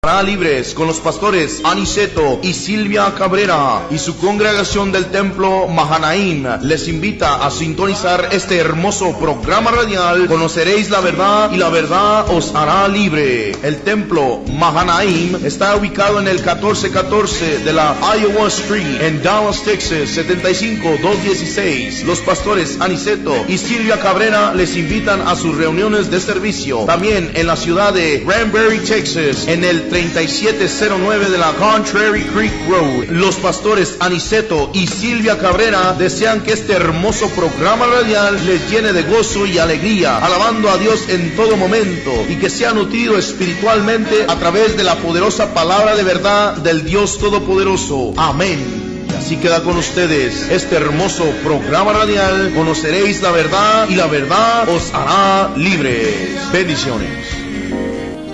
Libres con los pastores Aniceto y Silvia Cabrera y su congregación del templo Mahanaim les invita a sintonizar este hermoso programa radial. Conoceréis la verdad y la verdad os hará libre. El templo Mahanaim está ubicado en el 1414 de la Iowa Street en Dallas, Texas 75216. Los pastores Aniceto y Silvia Cabrera les invitan a sus reuniones de servicio. También en la ciudad de Granbury, Texas, en el 3709 de la Contrary Creek Road. Los pastores Aniceto y Silvia Cabrera desean que este hermoso programa radial les llene de gozo y alegría, alabando a Dios en todo momento, y que sea nutrido espiritualmente a través de la poderosa palabra de verdad del Dios Todopoderoso. Amén. Y así queda con ustedes este hermoso programa radial. Conoceréis la verdad y la verdad os hará libres. Bendiciones.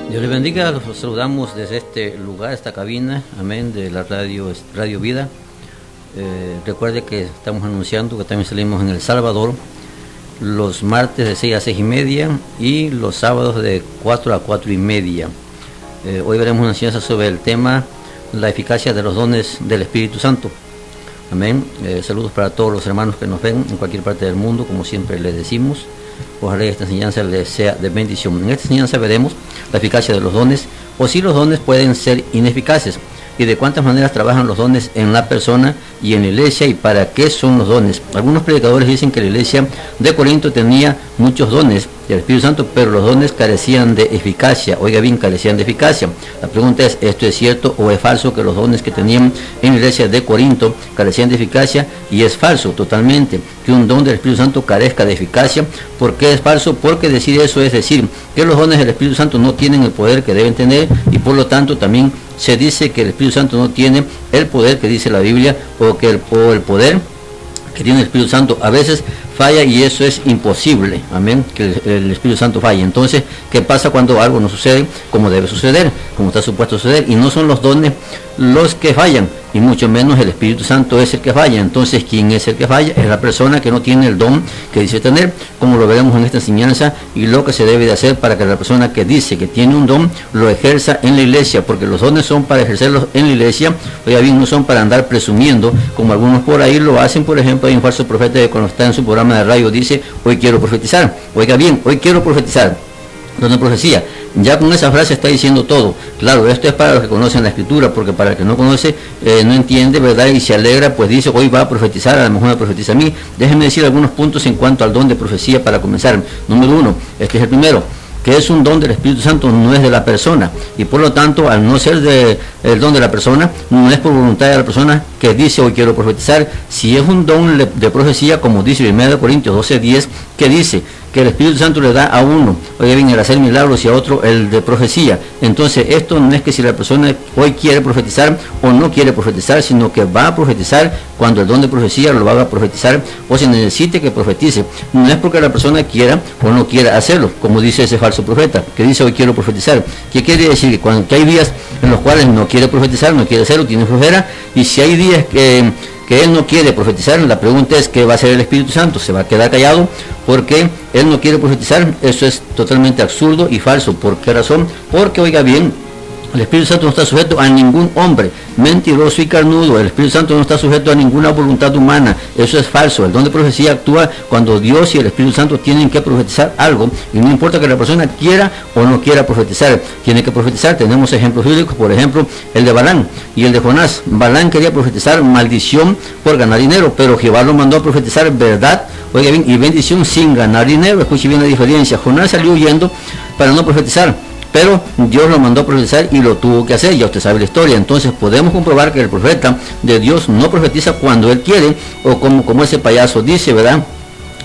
Dios les bendiga, los saludamos desde este lugar, esta cabina, amén, de la Radio Vida. Recuerde que estamos anunciando que también salimos en El Salvador los martes de 6 a 6 y media y los sábados de 4 a 4 y media. Hoy veremos una enseñanza sobre el tema la eficacia de los dones del Espíritu Santo. Amén. Saludos para todos los hermanos que nos ven en cualquier parte del mundo, como siempre les decimos. Ojalá esta enseñanza les sea de bendición. En esta enseñanza veremos la eficacia de los dones, o si los dones pueden ser ineficaces, y de cuántas maneras trabajan los dones en la persona y en la iglesia, y para qué son los dones. Algunos predicadores dicen que la iglesia de Corinto tenía muchos dones del Espíritu Santo, pero los dones carecían de eficacia. Oiga bien, carecían de eficacia. La pregunta es, ¿esto es cierto o es falso que los dones que tenían en la iglesia de Corinto carecían de eficacia? Y es falso totalmente que un don del Espíritu Santo carezca de eficacia. ¿Por qué es falso? Porque decir eso es decir que los dones del Espíritu Santo no tienen el poder que deben tener, y por lo tanto también se dice que el Espíritu Santo no tiene el poder que dice la Biblia, o el poder que tiene el Espíritu Santo a veces falla, y eso es imposible, amén, que el Espíritu Santo falle. Entonces, ¿qué pasa cuando algo no sucede como debe suceder, como está supuesto suceder? Y no son los dones los que fallan, y mucho menos el Espíritu Santo es el que falla. Entonces, ¿quién es el que falla? Es la persona que no tiene el don que dice tener, como lo veremos en esta enseñanza, y lo que se debe de hacer para que la persona que dice que tiene un don lo ejerza en la iglesia, porque los dones son para ejercerlos en la iglesia. Oiga bien, no son para andar presumiendo, como algunos por ahí lo hacen. Por ejemplo, hay un falso profeta que cuando está en su programa de radio dice, hoy quiero profetizar. Oiga bien, hoy quiero profetizar. Donde profecía, ya con esa frase está diciendo todo. Claro, esto es para los que conocen la escritura, porque para el que no conoce, no entiende, ¿verdad? Y se alegra, pues dice, hoy va a profetizar, a lo mejor me profetiza a mí. Déjenme decir algunos puntos en cuanto al don de profecía para comenzar. Número 1, este es el primero, que es un don del Espíritu Santo, no es de la persona, y por lo tanto, al no ser el don de la persona, no es por voluntad de la persona que dice hoy quiero profetizar. Si es un don de profecía, como dice 1 Corintios 12:10, que dice que el Espíritu Santo le da a uno, oye bien, el hacer milagros, y a otro el de profecía. Entonces, esto no es que si la persona hoy quiere profetizar o no quiere profetizar, sino que va a profetizar cuando el don de profecía lo haga profetizar, o se necesite que profetice. No es porque la persona quiera o no quiera hacerlo, como dice ese falso profeta, que dice hoy quiero profetizar. ¿Qué quiere decir? Que hay días en los cuales no quiere profetizar, no quiere hacerlo, tiene flojera, y si hay días que él no quiere profetizar, la pregunta es ¿qué va a hacer el Espíritu Santo? ¿Se va a quedar callado porque él no quiere profetizar? Eso es totalmente absurdo y falso. ¿Por qué razón? Porque, oiga bien, el Espíritu Santo no está sujeto a ningún hombre mentiroso y carnudo. El Espíritu Santo no está sujeto a ninguna voluntad humana. Eso es falso. El don de profecía actúa cuando Dios y el Espíritu Santo tienen que profetizar algo, y no importa que la persona quiera o no quiera profetizar, tiene que profetizar. Tenemos ejemplos bíblicos, por ejemplo, el de Balán y el de Jonás. Balán quería profetizar maldición por ganar dinero, pero Jehová lo mandó a profetizar verdad, oiga bien, y bendición sin ganar dinero. Escuche bien la diferencia. Jonás salió huyendo para no profetizar, pero Dios lo mandó a profetizar y lo tuvo que hacer. Ya usted sabe la historia. Entonces podemos comprobar que el profeta de Dios no profetiza cuando él quiere, o como ese payaso dice, ¿verdad?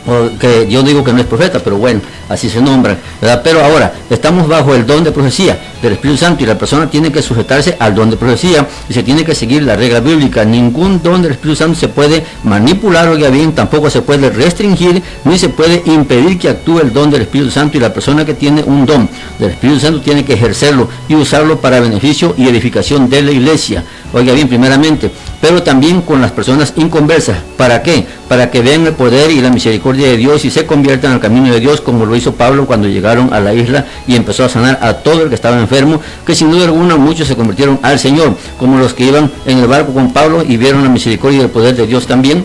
O que yo digo que no es profeta, pero bueno, así se nombra, ¿verdad? Pero ahora estamos bajo el don de profecía del Espíritu Santo, y la persona tiene que sujetarse al don de profecía, y se tiene que seguir la regla bíblica. Ningún don del Espíritu Santo se puede manipular, oiga bien, tampoco se puede restringir, ni se puede impedir que actúe el don del Espíritu Santo, y la persona que tiene un don del Espíritu Santo tiene que ejercerlo y usarlo para beneficio y edificación de la iglesia. Oiga bien, primeramente, pero también con las personas inconversas. ¿Para qué? Para que vean el poder y la misericordia de Dios y se conviertan al camino de Dios, como lo hizo Pablo cuando llegaron a la isla y empezó a sanar a todo el que estaba enfermo, que sin duda alguna muchos se convirtieron al Señor, como los que iban en el barco con Pablo y vieron la misericordia y el poder de Dios también,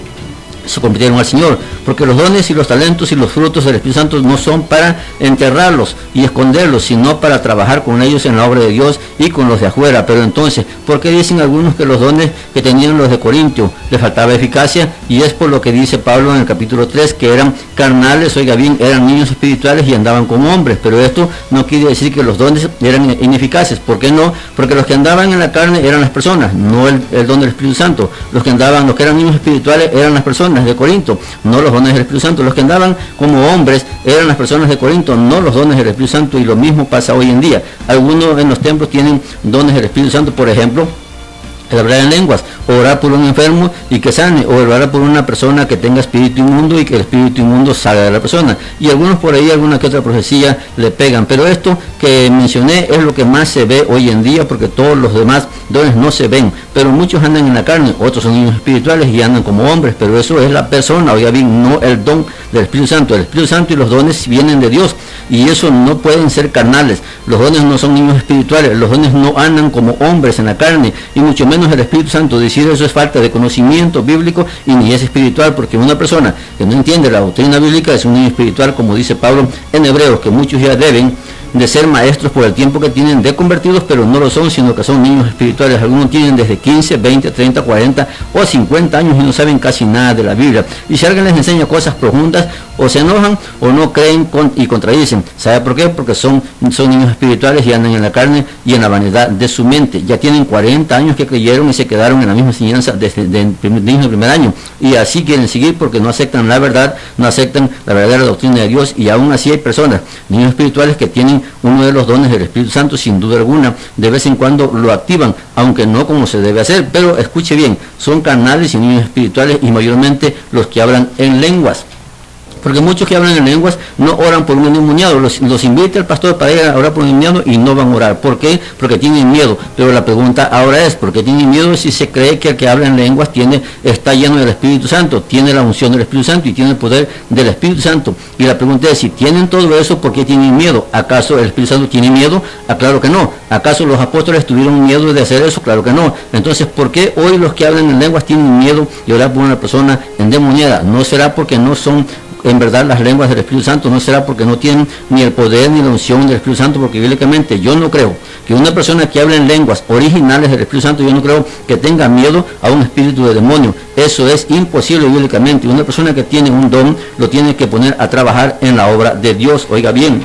se convirtieron al Señor, porque los dones y los talentos y los frutos del Espíritu Santo no son para enterrarlos y esconderlos, sino para trabajar con ellos en la obra de Dios y con los de afuera. Pero entonces, ¿por qué dicen algunos que los dones que tenían los de Corintio les faltaba eficacia? Y es por lo que dice Pablo en el capítulo 3, que eran carnales, oiga bien, eran niños espirituales y andaban como hombres. Pero esto no quiere decir que los dones eran ineficaces. ¿Por qué no? Porque los que andaban en la carne eran las personas, no el don del Espíritu Santo. Los que eran niños espirituales eran las personas de Corinto, no los dones del Espíritu Santo. Los que andaban como hombres eran las personas de Corinto, no los dones del Espíritu Santo, y lo mismo pasa hoy en día. Algunos en los templos tienen dones del Espíritu Santo, por ejemplo, el hablar en lenguas, o orar por un enfermo y que sane, o orar por una persona que tenga espíritu inmundo y que el espíritu inmundo salga de la persona. Y algunos por ahí, alguna que otra profecía le pegan, pero esto que mencioné es lo que más se ve hoy en día, porque todos los demás dones no se ven, pero muchos andan en la carne, otros son niños espirituales y andan como hombres, pero eso es la persona, oiga bien, no el don del Espíritu Santo. El Espíritu Santo y los dones vienen de Dios, y eso no pueden ser carnales. Los dones no son niños espirituales, los dones no andan como hombres en la carne, y mucho menos el Espíritu Santo. Decir eso es falta de conocimiento bíblico y ni es espiritual, porque una persona que no entiende la doctrina bíblica es un niño espiritual, como dice Pablo en Hebreos, que muchos ya deben de ser maestros por el tiempo que tienen de convertidos, pero no lo son, sino que son niños espirituales. Algunos tienen desde 15, 20, 30, 40 o 50 años y no saben casi nada de la Biblia. Y si alguien les enseña cosas profundas, o se enojan o no creen y contradicen. ¿Sabe por qué? Porque son niños espirituales y andan en la carne y en la vanidad de su mente. Ya tienen 40 años que creyeron y se quedaron en la misma enseñanza desde el primer año. Y así quieren seguir porque no aceptan la verdad, no aceptan la verdadera doctrina de Dios. Y aún así hay personas, niños espirituales, que tienen uno de los dones del Espíritu Santo, sin duda alguna. De vez en cuando lo activan, aunque no como se debe hacer. Pero escuche bien, son carnales y niños espirituales, y mayormente los que hablan en lenguas. Porque muchos que hablan en lenguas no oran por un endemoniado. Los invita el pastor para ir a orar por un endemoniado y no van a orar. ¿Por qué? Porque tienen miedo. Pero la pregunta ahora es, ¿por qué tienen miedo si se cree que el que habla en lenguas está lleno del Espíritu Santo, tiene la unción del Espíritu Santo y tiene el poder del Espíritu Santo? Y la pregunta es, si tienen todo eso, ¿por qué tienen miedo? ¿Acaso el Espíritu Santo tiene miedo? Claro que no. ¿Acaso los apóstoles tuvieron miedo de hacer eso? Claro que no. Entonces, ¿por qué hoy los que hablan en lenguas tienen miedo de orar por una persona endemoniada? ¿No será porque no son en verdad las lenguas del Espíritu Santo? ¿No será porque no tienen ni el poder ni la unción del Espíritu Santo? Porque bíblicamente yo no creo que una persona que hable en lenguas originales del Espíritu Santo, yo no creo que tenga miedo a un espíritu de demonio. Eso es imposible bíblicamente. Una persona que tiene un don lo tiene que poner a trabajar en la obra de Dios. Oiga bien,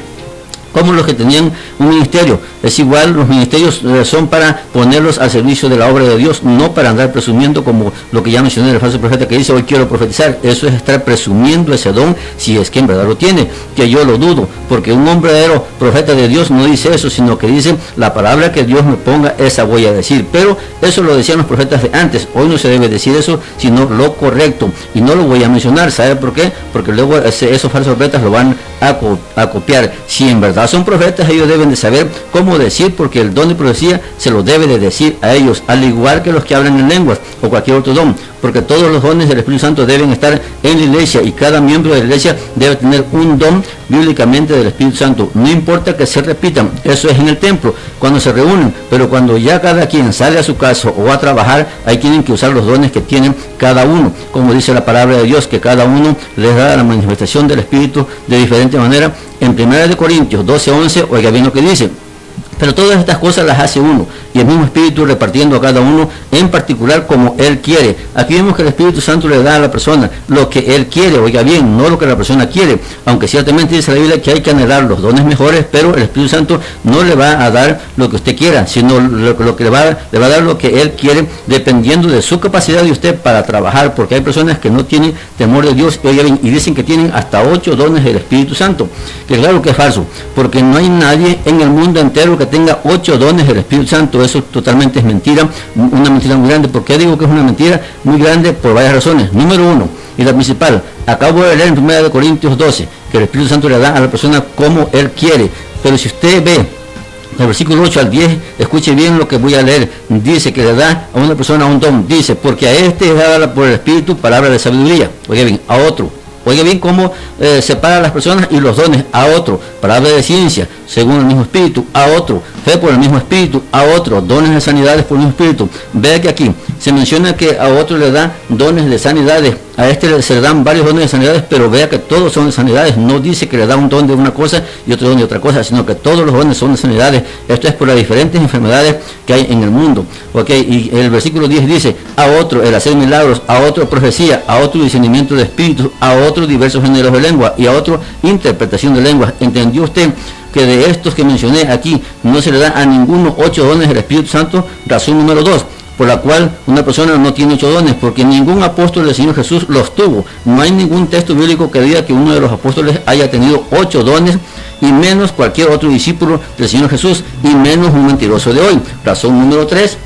como los que tenían un ministerio. Es igual, los ministerios son para ponerlos al servicio de la obra de Dios, no para andar presumiendo, como lo que ya mencioné del falso profeta que dice, hoy quiero profetizar. Eso es estar presumiendo ese don, si es que en verdad lo tiene, que yo lo dudo, porque un verdadero profeta de Dios no dice eso, sino que dice, la palabra que Dios me ponga, esa voy a decir. Pero eso lo decían los profetas de antes. Hoy no se debe decir eso, sino lo correcto, y no lo voy a mencionar. ¿Sabe por qué? Porque luego esos falsos profetas lo van a copiar. Si en verdad son profetas, ellos deben de saber cómo decir, porque el don de profecía se lo debe de decir a ellos, al igual que los que hablan en lenguas o cualquier otro don, porque todos los dones del Espíritu Santo deben estar en la iglesia, y cada miembro de la iglesia debe tener un don bíblicamente del Espíritu Santo. No importa que se repitan, eso es en el templo, cuando se reúnen, pero cuando ya cada quien sale a su casa o a trabajar, ahí tienen que usar los dones que tienen cada uno, como dice la palabra de Dios, que cada uno les da la manifestación del Espíritu de diferente manera. En 1 Corintios 12:11, oiga bien lo que dice: pero todas estas cosas las hace uno, y el mismo Espíritu repartiendo a cada uno en particular como Él quiere. Aquí vemos que el Espíritu Santo le da a la persona lo que Él quiere, oiga bien, no lo que la persona quiere. Aunque ciertamente dice la Biblia que hay que anhelar los dones mejores, pero el Espíritu Santo no le va a dar lo que usted quiera, sino lo que le va a dar lo que Él quiere, dependiendo de su capacidad de usted para trabajar, porque hay personas que no tienen temor de Dios, oiga bien, y dicen que tienen hasta 8 dones del Espíritu Santo, que claro que es falso, porque no hay nadie en el mundo entero que tenga 8 dones del Espíritu Santo. Eso totalmente es mentira, una mentira muy grande. ¿Por qué digo que es una mentira muy grande? Por varias razones. Número 1, y la principal, acabo de leer en 1 Corintios 12, que el Espíritu Santo le da a la persona como Él quiere. Pero si usted ve del versículo 8 al 10, escuche bien lo que voy a leer. Dice que le da a una persona un don. Dice, porque a este es dada por el Espíritu palabra de sabiduría. Oye bien, a otro Oiga bien cómo separa a las personas y los dones. A otro, palabra de ciencia, según el mismo Espíritu. A otro, fe por el mismo Espíritu. A otro, dones de sanidades por el mismo Espíritu. Vea que aquí se menciona que a otro le dan dones de sanidades. A este se le dan varios dones de sanidades, pero vea que todos son de sanidades. No dice que le da un don de una cosa y otro don de otra cosa, sino que todos los dones son de sanidades. Esto es por las diferentes enfermedades que hay en el mundo. Y el versículo 10 dice, a otro el hacer milagros, a otro profecía, a otro discernimiento de espíritus, a otro diversos géneros de lengua y a otro interpretación de lenguas. ¿Entendió usted que de estos que mencioné aquí no se le da a ninguno 8 dones del Espíritu Santo? Razón número 2. Por la cual una persona no tiene 8 dones, porque ningún apóstol del Señor Jesús los tuvo. No hay ningún texto bíblico que diga que uno de los apóstoles haya tenido 8 dones, y menos cualquier otro discípulo del Señor Jesús, y menos un mentiroso de hoy. Razón número 3.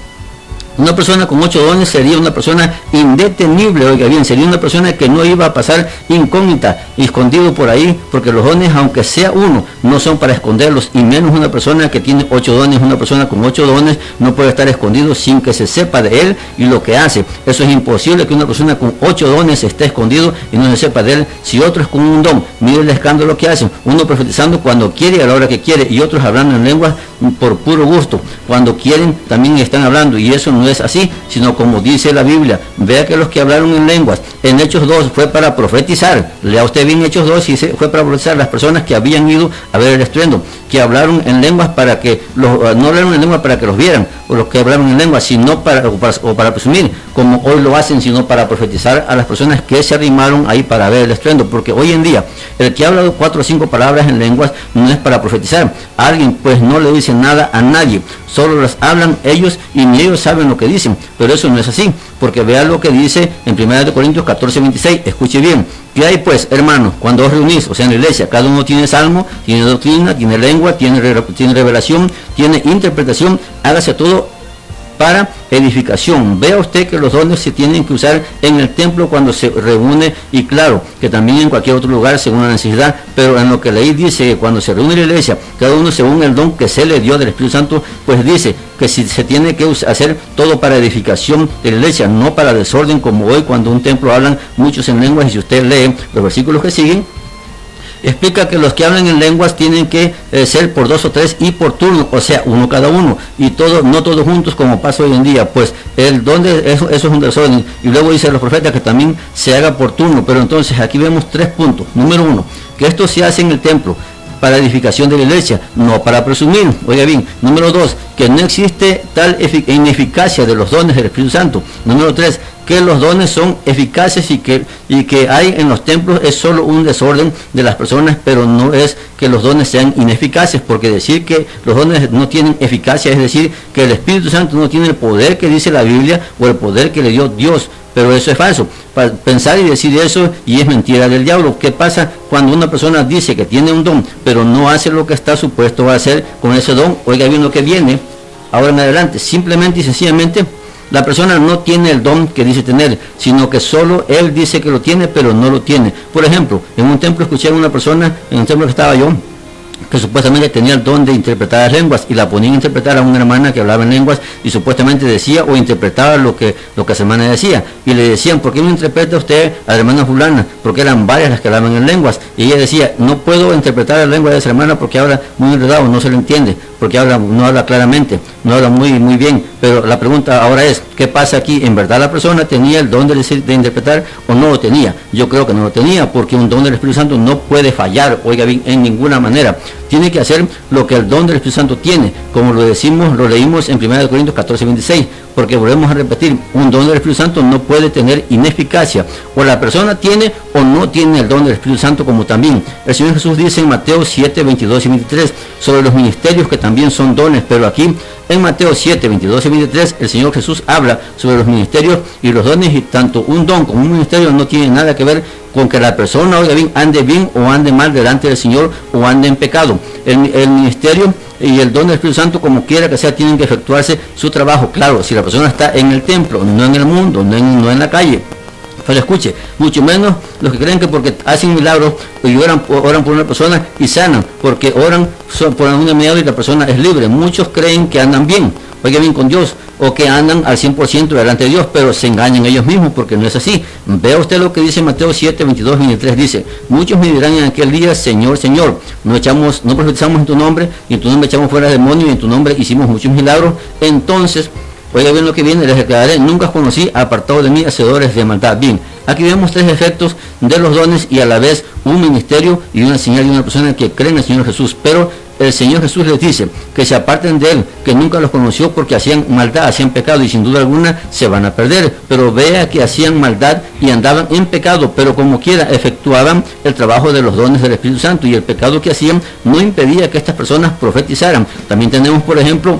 Una persona con 8 dones sería una persona indetenible, oiga bien, sería una persona que no iba a pasar incógnita, escondido por ahí, porque los dones, aunque sea uno, no son para esconderlos, y menos una persona que tiene 8 dones. Una persona con 8 dones no puede estar escondido sin que se sepa de él y lo que hace. Eso es imposible, que una persona con 8 dones esté escondido y no se sepa de él. Si otro es con un don, mire el escándalo que hacen, uno profetizando cuando quiere y a la hora que quiere, y otros hablando en lenguas por puro gusto, cuando quieren también están hablando, y eso no es así, sino como dice la Biblia. Vea que los que hablaron en lenguas en Hechos 2 fue para profetizar. Lea usted bien Hechos 2 y fue para profetizar. Las personas que habían ido a ver el estruendo, que hablaron en lenguas para que no hablaron en lenguas para que los vieran, o los que hablaron en lenguas sino para presumir, como hoy lo hacen, sino para profetizar a las personas que se arrimaron ahí para ver el estruendo. Porque hoy en día el que habla 4 o 5 palabras en lenguas no es para profetizar. Alguien pues no le dice nada a nadie, solo las hablan ellos y ni ellos saben lo que dicen. Pero eso no es así, porque vea lo que dice en 1 Corintios 14:26. Escuche bien. ¿Qué hay pues, hermanos, cuando os reunís, o sea, en la iglesia? Cada uno tiene salmo, tiene doctrina, tiene lengua, tiene revelación, tiene interpretación. Hágase todo para edificación. Vea usted que los dones se tienen que usar en el templo cuando se reúne, y claro, que también en cualquier otro lugar según la necesidad, pero en lo que leí dice que cuando se reúne la iglesia, cada uno según el don que se le dio del Espíritu Santo, pues dice que si se tiene que hacer todo para edificación de la iglesia, no para desorden, como hoy cuando un templo hablan muchos en lenguas. Y si usted lee los versículos que siguen, explica que los que hablan en lenguas tienen que ser por 2 o 3 y por turno, o sea, uno cada uno, y todos, no todos juntos como pasa hoy en día. Pues el don de eso es un desorden. Y luego dice los profetas que también se haga por turno. Pero entonces aquí vemos 3 puntos. Número 1, que esto se hace en el templo para edificación de la iglesia, no para presumir. Oiga bien. Número 2, que no existe tal ineficacia de los dones del Espíritu Santo. Número 3, que los dones son eficaces y que hay en los templos es solo un desorden de las personas, pero no es que los dones sean ineficaces, porque decir que los dones no tienen eficacia es decir que el Espíritu Santo no tiene el poder que dice la Biblia o el poder que le dio Dios. Pero eso es falso. Para pensar y decir eso, y es mentira del diablo. ¿Qué pasa cuando una persona dice que tiene un don, pero no hace lo que está supuesto a hacer con ese don? Oiga bien lo que viene ahora en adelante. Simplemente y sencillamente, la persona no tiene el don que dice tener, sino que solo él dice que lo tiene, pero no lo tiene. Por ejemplo, en un templo escuché a una persona, en un templo que estaba yo, que supuestamente tenía el don de interpretar las lenguas, y la ponían a interpretar a una hermana que hablaba en lenguas, y supuestamente decía o interpretaba lo que esa hermana decía, y le decían: ¿por qué no interpreta usted a la hermana fulana? Porque eran varias las que hablaban en lenguas, y ella decía: no puedo interpretar la lengua de esa hermana porque habla muy enredado, no se le entiende, porque no habla claramente, no habla muy bien. Pero la pregunta ahora es, ¿qué pasa aquí? ¿En verdad la persona tenía el don de interpretar o no lo tenía? Yo creo que no lo tenía, porque un don del Espíritu Santo no puede fallar, oiga bien, en ninguna manera. Tiene que hacer lo que el don del Espíritu Santo tiene, como lo leímos en 1 Corintios 14:26, porque volvemos a repetir, un don del Espíritu Santo no puede tener ineficacia. O la persona tiene o no tiene el don del Espíritu Santo, como también el Señor Jesús dice en Mateo 7, 22 y 23, sobre los ministerios que también son dones. Pero aquí en Mateo 7, 22 y 23, el Señor Jesús habla sobre los ministerios y los dones, y tanto un don como un ministerio no tienen nada que ver con que la persona, oiga bien, ande bien o ande mal delante del Señor, o ande en pecado. El ministerio y el don del Espíritu Santo, como quiera que sea, tienen que efectuarse su trabajo. Claro, si la persona está en el templo, no en el mundo, no en la calle, Pero escuche, mucho menos los que creen que porque hacen milagros y oran por una persona y sanan, porque oran por un enemigo y la persona es libre. Muchos creen que andan bien, oiga bien con Dios, o que andan al 100% delante de Dios, pero se engañan ellos mismos porque no es así. Vea usted lo que dice Mateo 7, 22, 23, dice: muchos me dirán en aquel día, Señor, Señor, no profetizamos en tu nombre, y en tu nombre echamos fuera demonios, y en tu nombre hicimos muchos milagros. Entonces, oiga bien lo que viene, les declararé: nunca os conocí, apartado de mí, hacedores de maldad. Bien, aquí vemos tres efectos de los dones y a la vez un ministerio y una señal de una persona que cree en el Señor Jesús. Pero el Señor Jesús les dice que se aparten de Él, que nunca los conoció porque hacían maldad, hacían pecado y sin duda alguna se van a perder. Pero vea que hacían maldad y andaban en pecado, pero como quiera efectuaban el trabajo de los dones del Espíritu Santo, y el pecado que hacían no impedía que estas personas profetizaran. También tenemos, por ejemplo,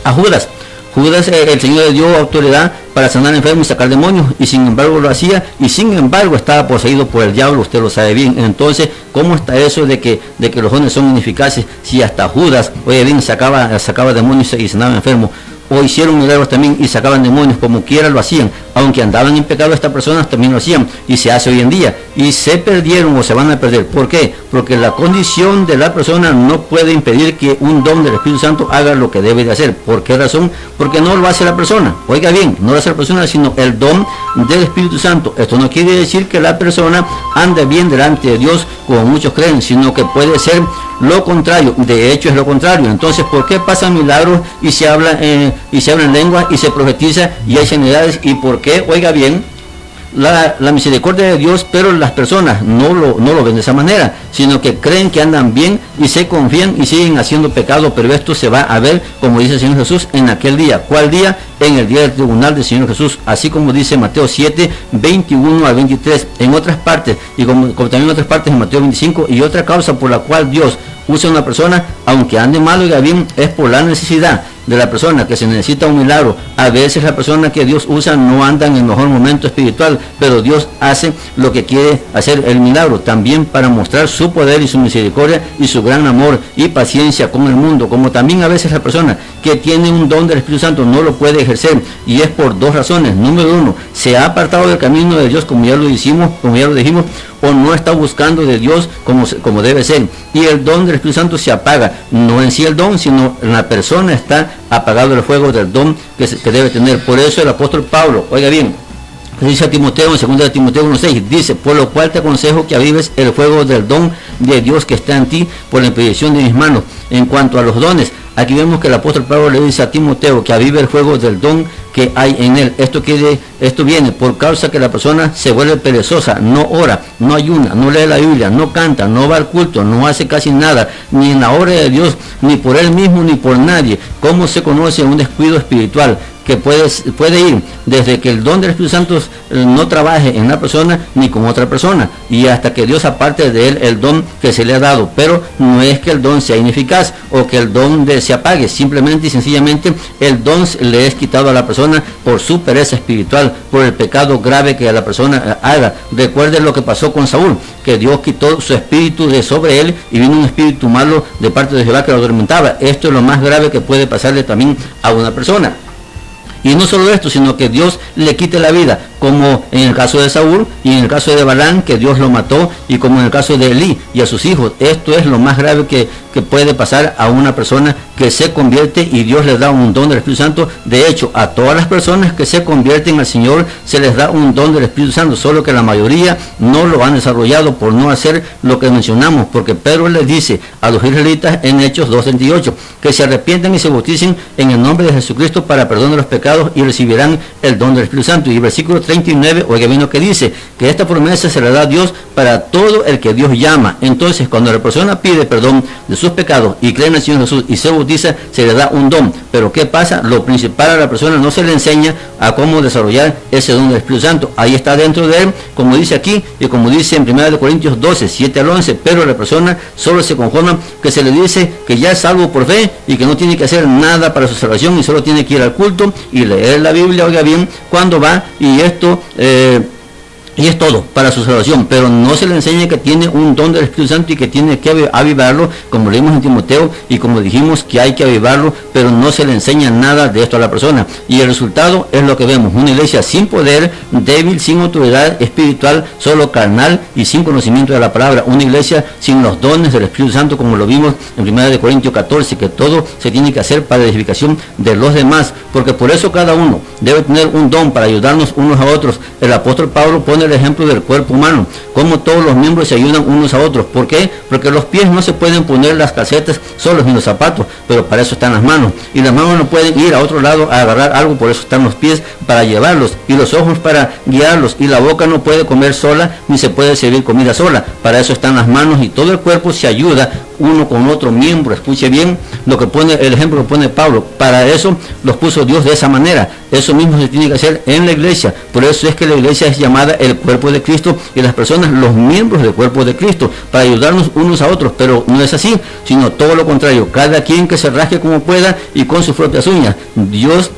a Judas. Judas, el Señor le dio autoridad para sanar enfermos y sacar demonios, y sin embargo lo hacía, y sin embargo estaba poseído por el diablo, usted lo sabe bien. Entonces, ¿cómo está eso de que los dones son ineficaces si hasta Judas, oye bien, sacaba demonios y sanaba enfermos? O hicieron milagros también y sacaban demonios, como quiera lo hacían, aunque andaban en pecado, estas personas también lo hacían, y se hace hoy en día, y se perdieron o se van a perder. ¿Por qué? Porque la condición de la persona no puede impedir que un don del Espíritu Santo haga lo que debe de hacer. ¿Por qué razón? Porque no lo hace la persona, oiga bien, no lo hace la persona, sino el don del Espíritu Santo. Esto no quiere decir que la persona ande bien delante de Dios, como muchos creen, sino que puede ser lo contrario. De hecho es lo contrario. Entonces, ¿por qué pasan milagros y se habla en lengua y se profetiza y hay sanidades? ¿Y por qué? Oiga bien, la misericordia de Dios, pero las personas no lo ven de esa manera, sino que creen que andan bien y se confían y siguen haciendo pecado. Pero esto se va a ver, como dice el Señor Jesús, en aquel día. ¿Cuál día? En el día del tribunal del Señor Jesús, así como dice Mateo 7, 21 al 23, en otras partes, y como también en otras partes en Mateo 25. Y otra causa por la cual Dios usa a una persona, aunque ande mal, oiga bien, es por la necesidad de la persona, que se necesita un milagro. A veces la persona que Dios usa no anda en el mejor momento espiritual, pero Dios hace lo que quiere hacer, el milagro, también para mostrar su poder y su misericordia y su gran amor y paciencia con el mundo. Como también a veces la persona que tiene un don del Espíritu Santo no lo puede ejercer, y es por dos razones. Número uno, se ha apartado del camino de Dios, como ya lo dijimos, o no está buscando de Dios como debe ser, y el don del Espíritu Santo se apaga. No en sí el don, sino la persona está apagado el fuego del don que debe tener. Por eso el apóstol Pablo, oiga bien, dice a Timoteo en 2 Timoteo 1:6, dice: por lo cual te aconsejo que avives el fuego del don de Dios que está en ti por la imposición de mis manos. En cuanto a los dones, aquí vemos que el apóstol Pablo le dice a Timoteo que avive el fuego del don que hay en él. Esto viene por causa que la persona se vuelve perezosa, no ora, no ayuna, no lee la Biblia, no canta, no va al culto, no hace casi nada, ni en la obra de Dios, ni por él mismo, ni por nadie. ¿Cómo se conoce un descuido espiritual? Que puede ir desde que el don del Espíritu Santo no trabaje en la persona ni con otra persona, y hasta que Dios aparte de él el don que se le ha dado. Pero no es que el don sea ineficaz o que el don se apague, simplemente y sencillamente el don le es quitado a la persona por su pereza espiritual, por el pecado grave que la persona haga. Recuerde lo que pasó con Saúl, que Dios quitó su espíritu de sobre él y vino un espíritu malo de parte de Jehová que lo atormentaba. Esto es lo más grave que puede pasarle también a una persona. Y no solo esto, sino que Dios le quite la vida, como en el caso de Saúl y en el caso de Balán, que Dios lo mató, y como en el caso de Elí y a sus hijos. Esto es lo más grave que puede pasar a una persona que se convierte y Dios le da un don del Espíritu Santo. De hecho, a todas las personas que se convierten al Señor se les da un don del Espíritu Santo, solo que la mayoría no lo han desarrollado por no hacer lo que mencionamos, porque Pedro les dice a los israelitas en Hechos 2:38 que se arrepientan y se bauticen en el nombre de Jesucristo para perdón de los pecados y recibirán el don del Espíritu Santo. Y el versículo 39, oiga bien lo que dice, que esta promesa se la da a Dios para todo el que Dios llama. Entonces, cuando la persona pide perdón de sus pecados y cree en el Señor Jesús y se bautiza, se le da un don. Pero ¿qué pasa? Lo principal a la persona no se le enseña a cómo desarrollar ese don del Espíritu Santo. Ahí está dentro de él, como dice aquí y como dice en 1 Corintios 12, 7 al 11, pero la persona solo se conforma que se le dice que ya es salvo por fe y que no tiene que hacer nada para su salvación y solo tiene que ir al culto y leer la Biblia, oiga bien, cuando va, y esto Y es todo para su salvación, pero no se le enseña que tiene un don del Espíritu Santo y que tiene que avivarlo, como leímos en Timoteo y como dijimos que hay que avivarlo, pero no se le enseña nada de esto a la persona. Y el resultado es lo que vemos, una iglesia sin poder, débil, sin autoridad espiritual, solo carnal y sin conocimiento de la palabra. Una iglesia sin los dones del Espíritu Santo, como lo vimos en 1 Corintios 14, que todo se tiene que hacer para la edificación de los demás, porque por eso cada uno debe tener un don para ayudarnos unos a otros. El apóstol Pablo pone el ejemplo del cuerpo humano, como todos los miembros se ayudan unos a otros. ¿Por qué? Porque los pies no se pueden poner las calcetas solos ni los zapatos, pero para eso están las manos, y las manos no pueden ir a otro lado a agarrar algo, por eso están los pies para llevarlos, y los ojos para guiarlos, y la boca no puede comer sola ni se puede servir comida sola, para eso están las manos, y todo el cuerpo se ayuda uno con otro miembro. Escuche bien lo que pone, el ejemplo que pone Pablo. Para eso los puso Dios de esa manera. Eso mismo se tiene que hacer en la iglesia. Por eso es que la iglesia es llamada el cuerpo de Cristo, y las personas los miembros del cuerpo de Cristo, para ayudarnos unos a otros. Pero no es así, sino todo lo contrario. Cada quien que se rasque como pueda y con sus propias uñas. Dios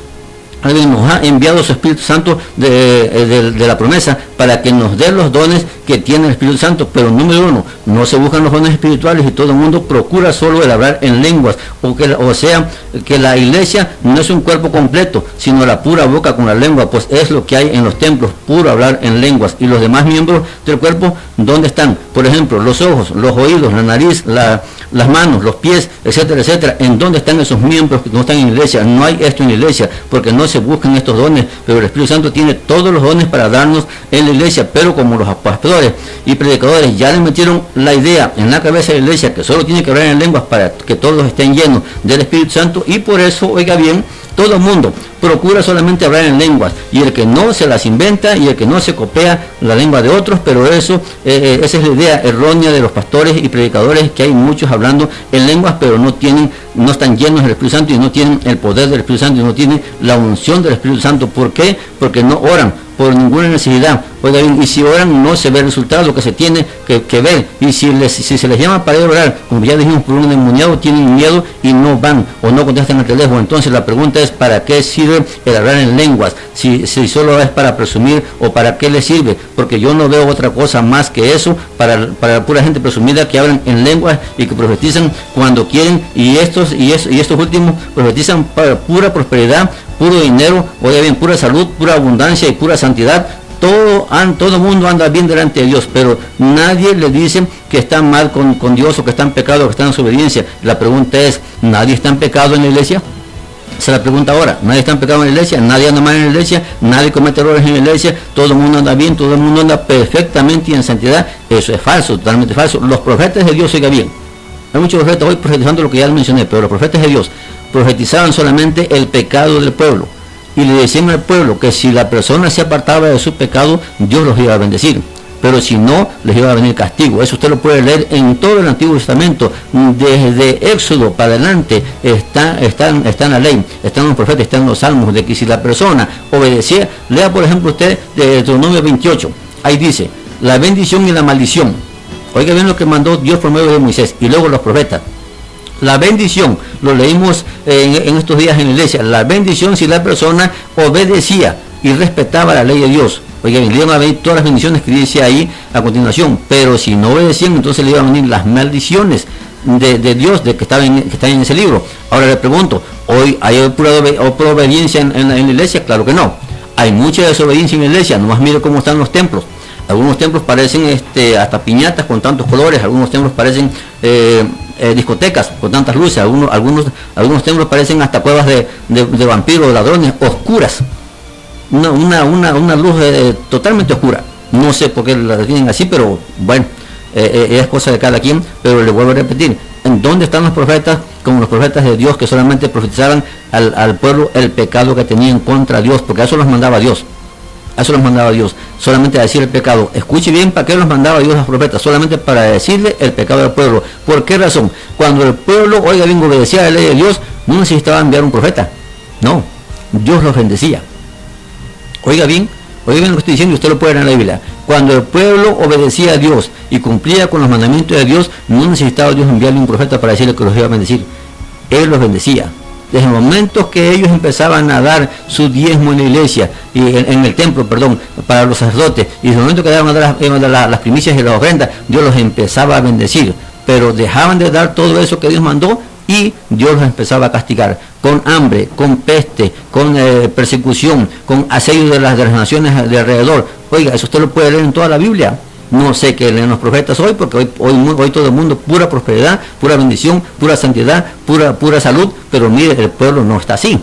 nos ha enviado su Espíritu Santo de la promesa para que nos dé los dones que tiene el Espíritu Santo. Pero número uno, no se buscan los dones espirituales y todo el mundo procura solo el hablar en lenguas, o sea que la iglesia no es un cuerpo completo, sino la pura boca con la lengua, pues es lo que hay en los templos, puro hablar en lenguas. Y los demás miembros del cuerpo, ¿dónde están? Por ejemplo, los ojos, los oídos, la nariz, las manos, los pies, etcétera, etcétera. ¿En dónde están esos miembros que no están en la iglesia? No hay esto en la iglesia, porque no se buscan estos dones, pero el Espíritu Santo tiene todos los dones para darnos en la iglesia. Pero como los pastores y predicadores ya le metieron la idea en la cabeza de la iglesia que solo tiene que hablar en lenguas para que todos estén llenos del Espíritu Santo, y por eso, oiga bien, todo el mundo procura solamente hablar en lenguas, y el que no se las inventa y el que no se copia la lengua de otros. Pero eso, esa es la idea errónea de los pastores y predicadores, que hay muchos hablando en lenguas, pero no están llenos del Espíritu Santo y no tienen el poder del Espíritu Santo y no tienen la unción del Espíritu Santo. ¿Por qué? Porque no oran por ninguna necesidad. Oiga bien, y si oran no se ve el resultado, lo que se tiene que ver. Y si se les llama para ir a orar, como ya dijimos, por un endemoniado, tienen miedo y no van o no contestan el teléfono. Entonces la pregunta es, ¿para qué sirve el hablar en lenguas? Si solo es para presumir, o para qué le sirve, porque yo no veo otra cosa más que eso para pura gente presumida que hablan en lenguas y que profetizan cuando quieren, y estos últimos profetizan para pura prosperidad, puro dinero, oiga bien, pura salud, pura abundancia y pura santidad. Todo el mundo anda bien delante de Dios, pero nadie le dice que están mal con Dios, o que están en pecado, o que están en desobediencia. La pregunta es, ¿nadie está en pecado en la iglesia? Esa es la pregunta ahora. ¿Nadie está en pecado en la iglesia? ¿Nadie anda mal en la iglesia? ¿Nadie comete errores en la iglesia? ¿Todo el mundo anda bien? ¿Todo el mundo anda perfectamente y en santidad? Eso es falso, totalmente falso. Los profetas de Dios, oiga bien, hay muchos profetas hoy profetizando lo que ya mencioné, pero los profetas de Dios profetizaban solamente el pecado del pueblo, y le decían al pueblo que si la persona se apartaba de su pecado, Dios los iba a bendecir, pero si no, les iba a venir castigo. Eso usted lo puede leer en todo el Antiguo Testamento, desde Éxodo para adelante está en la ley, están los profetas, están los salmos, de que si la persona obedecía. Lea por ejemplo usted de Deuteronomio 28, ahí dice la bendición y la maldición. Oiga bien lo que mandó Dios por medio de Moisés y luego los profetas. La bendición, lo leímos en estos días en la iglesia, la bendición si la persona obedecía y respetaba la ley de Dios. Oigan, le iban a venir todas las bendiciones que dice ahí a continuación, pero si no obedecían, entonces le iban a venir las maldiciones de Dios, que están en ese libro. Ahora le pregunto, ¿hoy hay pura obediencia en la iglesia? Claro que no. Hay mucha desobediencia en la iglesia, nomás mire cómo están los templos. Algunos templos parecen hasta piñatas con tantos colores, algunos templos parecen discotecas con tantas luces, algunos templos parecen hasta cuevas de vampiros, de ladrones, oscuras. Una luz totalmente oscura. No sé por qué la tienen así, pero bueno, es cosa de cada quien. Pero le vuelvo a repetir, ¿en dónde están los profetas, como los profetas de Dios, que solamente profetizaban al pueblo el pecado que tenían contra Dios? Porque a eso los mandaba Dios. A eso los mandaba Dios, solamente a decir el pecado. Escuche bien, ¿para qué los mandaba Dios a los profetas? Solamente para decirle el pecado al pueblo. ¿Por qué razón? Cuando el pueblo, oiga bien, obedecía a la ley de Dios, no necesitaba enviar un profeta. No, Dios los bendecía. Oiga bien lo que estoy diciendo, usted lo puede ver en la Biblia. Cuando el pueblo obedecía a Dios y cumplía con los mandamientos de Dios, no necesitaba Dios enviarle un profeta para decirle que los iba a bendecir. Él los bendecía. Desde el momento que ellos empezaban a dar su diezmo en la iglesia, y en el templo, perdón, para los sacerdotes, y desde el momento que daban las primicias y las ofrendas, Dios los empezaba a bendecir. Pero dejaban de dar todo eso que Dios mandó y Dios los empezaba a castigar con hambre, con peste, con persecución, con asedio de las naciones de alrededor. Oiga, eso usted lo puede leer en toda la Biblia. No sé qué leen los profetas hoy, porque hoy todo el mundo pura prosperidad, pura bendición, pura santidad, pura salud, pero mire, el pueblo no está así.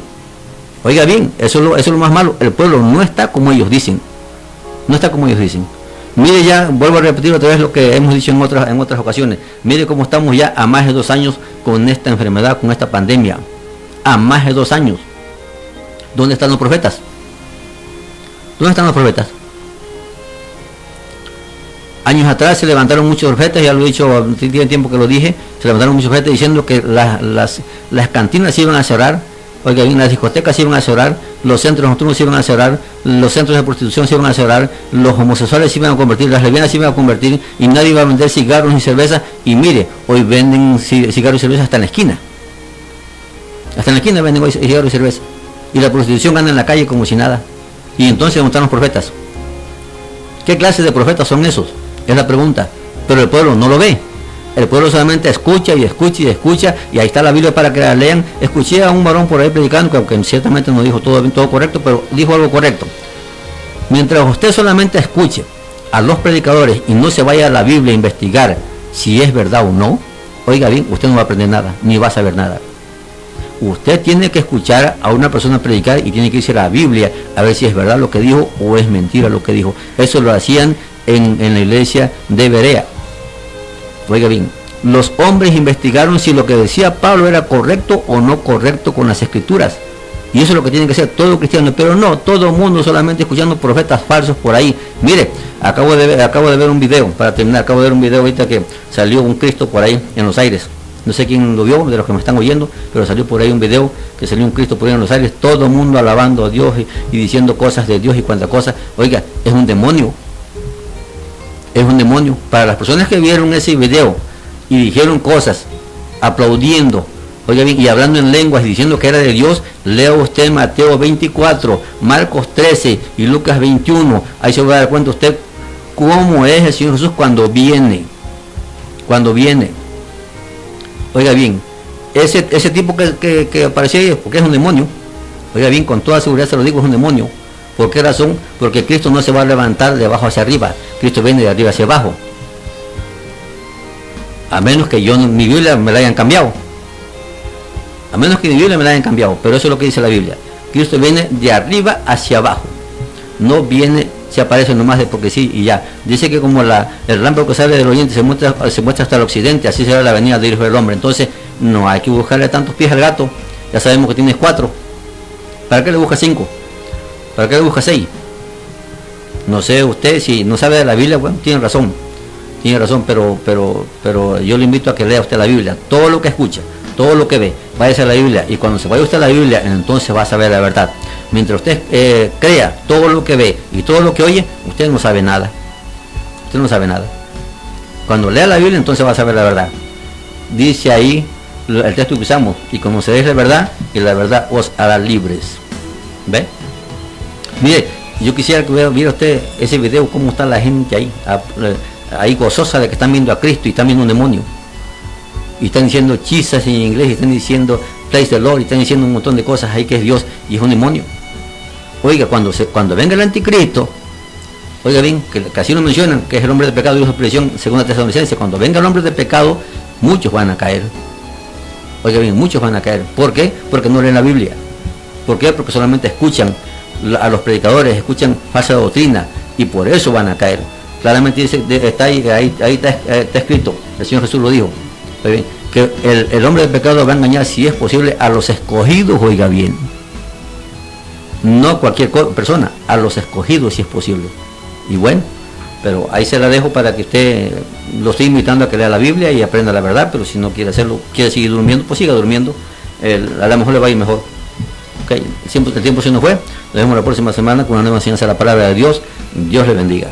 Oiga bien, eso es lo más malo, el pueblo no está como ellos dicen. No está como ellos dicen. Mire, ya vuelvo a repetir otra vez lo que hemos dicho en otras ocasiones. Mire cómo estamos ya a más de 2 años con esta enfermedad, con esta pandemia. A más de 2 años. ¿Dónde están los profetas? ¿Dónde están los profetas? Años atrás se levantaron muchos profetas, ya lo he dicho, tiene tiempo que lo dije, se levantaron muchos profetas diciendo que las cantinas se iban a cerrar, oiga bien, las discotecas se iban a cerrar, los centros nocturnos se iban a cerrar, los centros de prostitución se iban a cerrar, los homosexuales se iban a convertir, las lesbianas se iban a convertir, y nadie iba a vender cigarros ni cerveza. Y mire, hoy venden cigarros y cerveza hasta en la esquina. Hasta en la esquina venden hoy cigarros y cerveza. Y la prostitución anda en la calle como si nada. Y entonces, ¿dónde están los profetas? ¿Qué clase de profetas son esos? Es la pregunta. Pero el pueblo no lo ve. El pueblo solamente escucha y escucha y escucha, y ahí está la Biblia para que la lean. Escuché a un varón por ahí predicando, que aunque ciertamente no dijo todo correcto, pero dijo algo correcto. Mientras usted solamente escuche a los predicadores y no se vaya a la Biblia a investigar si es verdad o no, oiga bien, usted no va a aprender nada, ni va a saber nada. Usted tiene que escuchar a una persona predicar y tiene que irse a la Biblia a ver si es verdad lo que dijo o es mentira lo que dijo. Eso lo hacían en la iglesia de Berea. Oiga bien, los hombres investigaron si lo que decía Pablo era correcto o no correcto con las escrituras. Y eso es lo que tiene que hacer todo cristiano, pero no todo el mundo solamente escuchando profetas falsos por ahí. Mire, acabo de ver un video, para terminar, acabo de ver un video ahorita que salió un Cristo por ahí en los aires. No sé quién lo vio, de los que me están oyendo, pero salió por ahí un video que salió un Cristo por ahí en los aires, todo el mundo alabando a Dios y diciendo cosas de Dios y cuantas cosas. Oiga, es un demonio. Es un demonio. Para las personas que vieron ese video y dijeron cosas, aplaudiendo, oiga bien, y hablando en lenguas y diciendo que era de Dios, lea usted Mateo 24, Marcos 13 y Lucas 21. Ahí se va a dar cuenta usted cómo es el Señor Jesús cuando viene. Cuando viene. Oiga bien, ese tipo que apareció ahí, porque es un demonio. Oiga bien, con toda seguridad se lo digo, es un demonio. ¿Por qué razón? Porque Cristo no se va a levantar de abajo hacia arriba. Cristo viene de arriba hacia abajo. A menos que mi Biblia me la hayan cambiado. A menos que mi Biblia me la hayan cambiado. Pero eso es lo que dice la Biblia. Cristo viene de arriba hacia abajo. No viene, se aparece nomás de porque sí y ya. Dice que como el lámpara que sale del oriente se muestra hasta el occidente, así será la venida del Hijo del Hombre. Entonces, no hay que buscarle tantos pies al gato. Ya sabemos que tiene 4. ¿Para qué le busca 5? ¿Para qué le busca 6? No sé, usted si no sabe de la Biblia, bueno, tiene razón, pero yo le invito a que lea usted la Biblia, todo lo que escucha, todo lo que ve, váyase a la Biblia, y cuando se vaya usted a la Biblia, entonces va a saber la verdad. Mientras usted crea todo lo que ve y todo lo que oye, usted no sabe nada. Usted no sabe nada. Cuando lea la Biblia, entonces va a saber la verdad. Dice ahí el texto que usamos, y conoceréis la verdad, y la verdad os hará libres. ¿Ve? Mire, yo quisiera que viera usted ese video, cómo está la gente ahí gozosa de que están viendo a Cristo y están viendo un demonio. Y están diciendo chisas en inglés, y están diciendo praise the Lord, y están diciendo un montón de cosas ahí que es Dios y es un demonio. Oiga, cuando venga el anticristo, oiga bien, que casi no mencionan que es el hombre de pecado y de perdición, según la Tesalonicenses, cuando venga el hombre de pecado, muchos van a caer. Oiga bien, muchos van a caer. ¿Por qué? Porque no leen la Biblia. ¿Por qué? Porque solamente escuchan a los predicadores, escuchan falsa doctrina, y por eso van a caer. Claramente dice, está ahí está escrito, el Señor Jesús lo dijo, que el hombre de pecado va a engañar, si es posible, a los escogidos, oiga bien, no cualquier persona, a los escogidos si es posible. Y bueno, pero ahí se la dejo para que usted, lo estoy invitando a que lea la Biblia y aprenda la verdad, pero si no quiere hacerlo, quiere seguir durmiendo, pues siga durmiendo, a lo mejor le va a ir mejor. Okay. El tiempo se nos fue. Nos vemos la próxima semana con una nueva enseñanza de la palabra de Dios. Dios le bendiga.